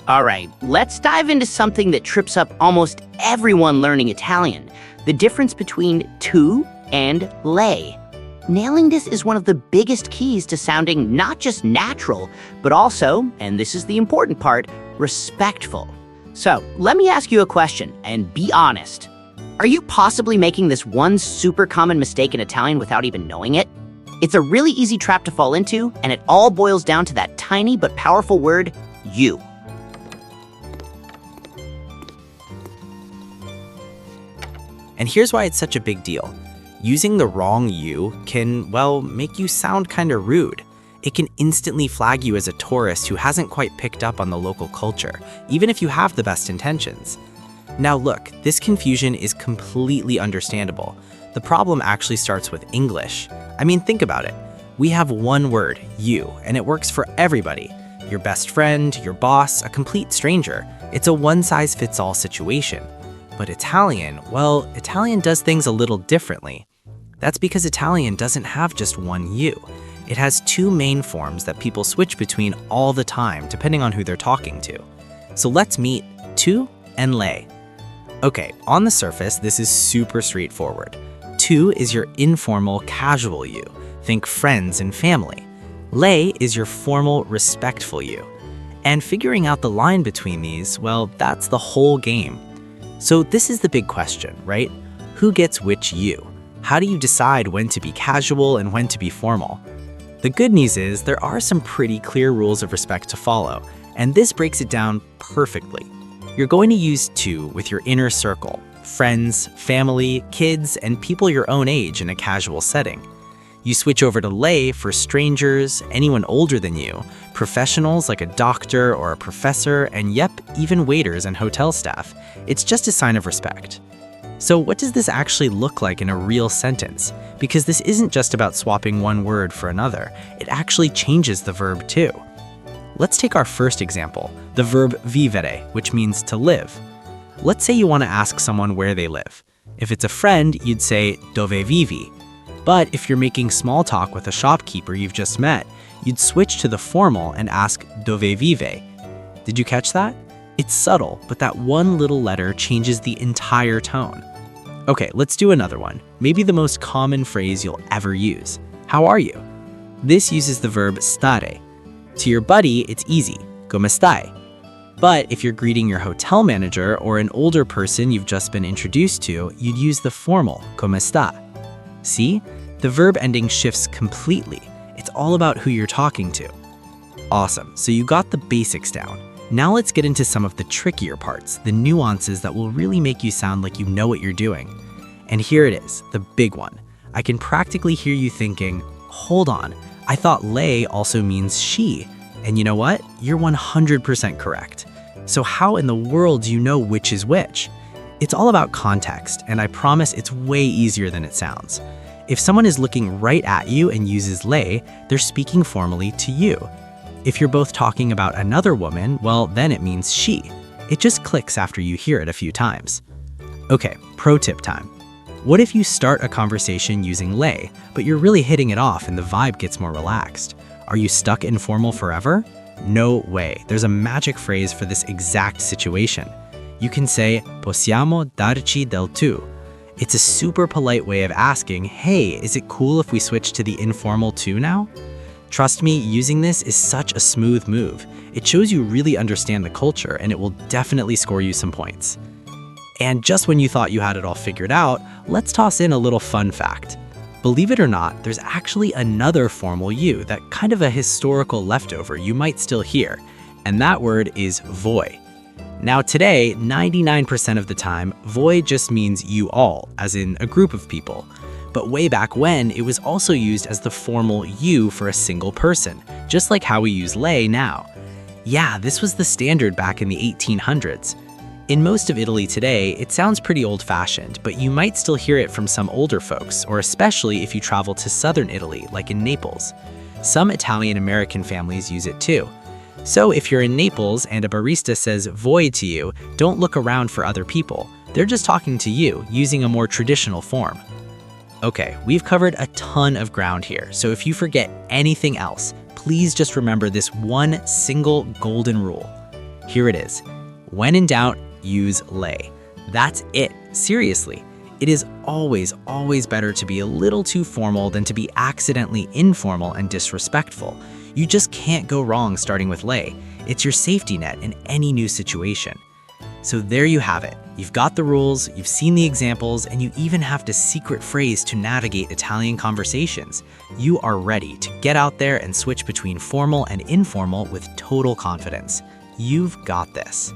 All right, let's dive into something that trips up almost everyone learning Italian, the difference between tu and lei. Nailing this is one of the biggest keys to sounding not just natural, but also, and this is the important part, respectful. So, let me ask you a question, and be honest. Are you possibly making this one super common mistake in Italian without even knowing it? It's a really easy trap to fall into, and it all boils down to that tiny but powerful word, you. And here's why it's such a big deal. Using the wrong you can, well, make you sound kind of rude. It can instantly flag you as a tourist who hasn't quite picked up on the local culture, even if you have the best intentions. Now look, this confusion is completely understandable. The problem actually starts with English. I mean, think about it. We have one word, you, and it works for everybody. Your best friend, your boss, a complete stranger. It's a one-size-fits-all situation. But Italian, well, Italian does things a little differently. That's because Italian doesn't have just one you. It has two main forms that people switch between all the time, depending on who they're talking to. So let's meet tu and lei. Okay, on the surface, this is super straightforward. Tu is your informal, casual you. Think friends and family. Lei is your formal, respectful you. And figuring out the line between these, well, that's the whole game. So this is the big question, right? Who gets which you? How do you decide when to be casual and when to be formal? The good news is there are some pretty clear rules of respect to follow, and this breaks it down perfectly. You're going to use tu with your inner circle, friends, family, kids, and people your own age in a casual setting. You switch over to lei for strangers, anyone older than you, professionals like a doctor or a professor, and yep, even waiters and hotel staff. It's just a sign of respect. So what does this actually look like in a real sentence? Because this isn't just about swapping one word for another. It actually changes the verb too. Let's take our first example, the verb vivere, which means to live. Let's say you want to ask someone where they live. If it's a friend, you'd say dove vivi. But if you're making small talk with a shopkeeper you've just met, you'd switch to the formal and ask dove vive. Did you catch that? It's subtle, but that one little letter changes the entire tone. Okay, let's do another one. Maybe the most common phrase you'll ever use. How are you? This uses the verb stare. To your buddy, it's easy, come stai. But if you're greeting your hotel manager or an older person you've just been introduced to, you'd use the formal, come sta. See? The verb ending shifts completely. It's all about who you're talking to. Awesome, so you got the basics down. Now let's get into some of the trickier parts, the nuances that will really make you sound like you know what you're doing. And here it is, the big one. I can practically hear you thinking, hold on, I thought lei also means she. And you know what? You're 100% correct. So how in the world do you know which is which? It's all about context, and I promise it's way easier than it sounds. If someone is looking right at you and uses lei, they're speaking formally to you. If you're both talking about another woman, well, then it means she. It just clicks after you hear it a few times. Okay, pro tip time. What if you start a conversation using lei, but you're really hitting it off and the vibe gets more relaxed? Are you stuck informal forever? No way. There's a magic phrase for this exact situation. You can say, possiamo darci del tu. It's a super polite way of asking, hey, is it cool if we switch to the informal tu now? Trust me, using this is such a smooth move. It shows you really understand the culture, and it will definitely score you some points. And just when you thought you had it all figured out, let's toss in a little fun fact. Believe it or not, there's actually another formal you, that kind of a historical leftover you might still hear, and that word is voi. Now today, 99% of the time, voi just means you all, as in a group of people. But way back when, it was also used as the formal you for a single person, just like how we use lei now. Yeah, this was the standard back in the 1800s. In most of Italy today, it sounds pretty old-fashioned, but you might still hear it from some older folks, or especially if you travel to southern Italy, like in Naples. Some Italian-American families use it too. So if you're in Naples and a barista says voi to you, don't look around for other people. They're just talking to you, using a more traditional form. Okay, we've covered a ton of ground here, so if you forget anything else, please just remember this one single golden rule. Here it is. When in doubt, use lei. That's it. Seriously. It is always, always better to be a little too formal than to be accidentally informal and disrespectful. You just can't go wrong starting with lei. It's your safety net in any new situation. So there you have it. You've got the rules, you've seen the examples, and you even have the secret phrase to navigate Italian conversations. You are ready to get out there and switch between formal and informal with total confidence. You've got this.